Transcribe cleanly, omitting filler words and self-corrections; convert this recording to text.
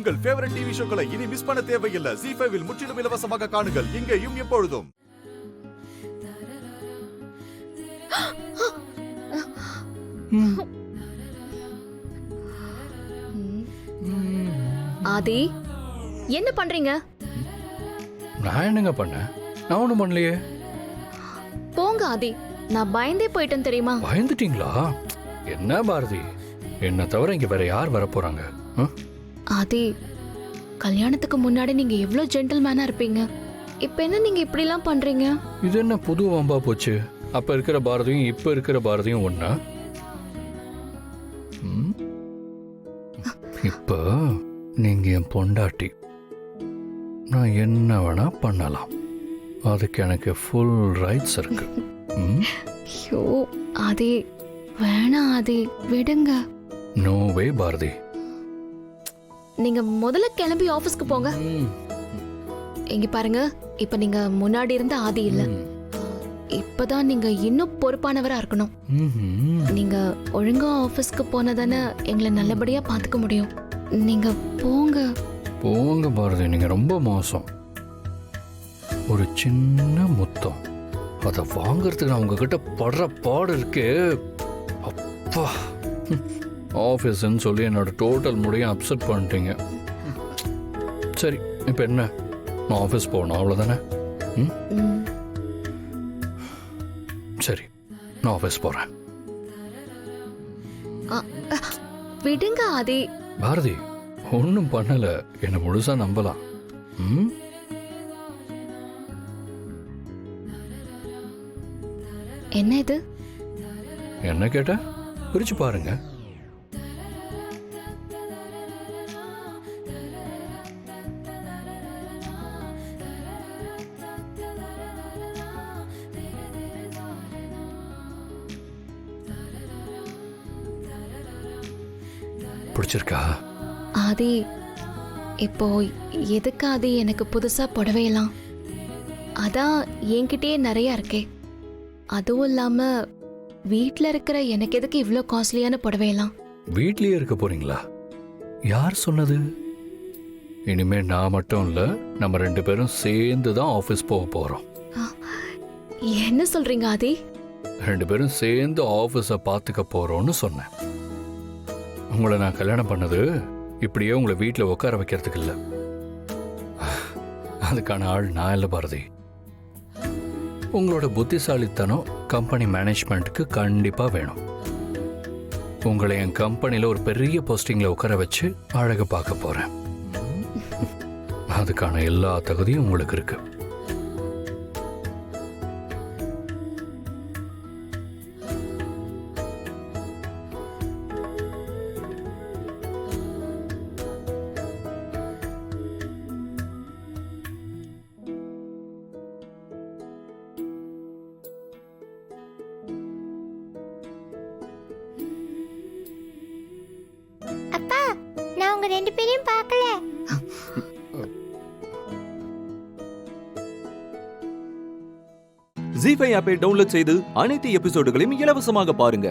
உங்கள் favourite TV ஷோக்களை இனி miss பண்ண தேவையில்லை. ZEE5 இல் முற்றிலும் இலவசமாக காணுங்கள். இங்கேயும் எப்பொழுதும். ஆதி, என்ன பண்றீங்க? நான் என்னங்க பண்ணேன்? நான் ஒண்ணும் பண்ணலையே. போங்க ஆதி, நான் பயந்தே போயிட்டேன் தெரியுமா? பயந்துட்டீங்களா? என்ன பாரதி, என்ன தவிர இங்க வேற யார் வர போறாங்க? ஆதி, கல்யாணத்துக்கு முன்னாடி நீங்க எவ்வளவு ஜென்டில்மேனா இருப்பீங்க. இப்ப என்ன நீங்க இப்படி எல்லாம் பண்றீங்க? இது என்ன புது வம்பா போச்சு? அப்ப இருக்கிற பாரதியும் இப்ப இருக்கிற பாரதியும் ஒண்ணா? இப்ப நீங்க என் பொண்டாட்டி, நான் என்ன வேணா பண்ணலாம். அதுக்கு எனக்கு ஃபுல் ரைட்ஸ் இருக்கு. ஐயோ ஆதி, வேணாம் ஆதி, விடுங்க. No way Bharathi. நீங்க முதல்ல கிளம்பி ஆபீஸ்க்கு போங்க. இங்க பாருங்க, இப்ப நீங்க முன்னாடி இருந்த ஆதி இல்ல. இப்பதான் நீங்க இன்னும் பொறுப்பானவரா இருக்கணும். நீங்க ஒழுங்கா ஆபீஸ்க்கு போனதானே எங்களை நல்லபடியா பாத்துக்க முடியும். நீங்க போங்க. போங்க பாரதி, நீங்க ரொம்ப மோசம். ஒரு சின்ன முத்தம், அதை வாங்கறதுக்கு நான் உங்ககிட்ட படுற பாடு இருக்கு. அப்பா, ஆஃபீஸ்ன்னு சொல்லி என்னோட டோட்டல் முடியும் அப்செட் பண்ணிட்டீங்க. சரி, இப்போ என்ன, நான் ஆஃபீஸ் போகணும் அவ்வளோதானே? சரி, நான் ஆஃபீஸ் போகிறேன். விடுங்க ஆதி. பாரதி, ஒன்றும் பண்ணல, என்னை முழுசா நம்பலாம். என்ன இது? என்ன கேட்ட? பிரிச்சு பாருங்க. பிடிச்சிருக்கா? ஆதி, இப்போ எதுக்கு ஆதி எனக்கு புதுசா புடவையெல்லாம்? அதான் என்கிட்டயே நிறைய இருக்கே. அதுவும் இல்லாம வீட்ல இருக்கிற எனக்கு எதுக்கு இவ்ளோ காஸ்ட்லியான புடவையெல்லாம்? வீட்லயே இருக்க போறீங்களா? யார் சொன்னது? இனிமே நான் மட்டும் இல்ல, நம்ம 2 பேரும் சேர்ந்து தான் ஆபீஸ் போக போறோம். என்ன சொல்றீங்க ஆதி? 2 பேரும் சேர்ந்து ஆபீஸ பாத்துக்க போறோம்னு சொன்னேன். உங்களை நான் கல்யாணம் பண்ணது இப்படியே உங்களை வீட்டில் உட்கார வைக்கிறதுக்கு இல்லை. அதுக்கான ஆள் நான் இல்லை பாரதி. உங்களோட புத்திசாலித்தனம் கம்பெனி மேனேஜ்மெண்ட்டுக்கு கண்டிப்பா வேணும். உங்களை என் கம்பெனியில் ஒரு பெரிய போஸ்டிங்ல உட்கார வச்சு அழகு பார்க்க போறேன். அதுக்கான எல்லா தகுதியும் உங்களுக்கு இருக்கு. அப்பா, நான் உங்க 2 பேரையும் பார்க்கல. ZEE5 ஆப்பை டவுன்லோட் செய்து அனைத்து எபிசோடுகளையும் இலவசமாக பாருங்க.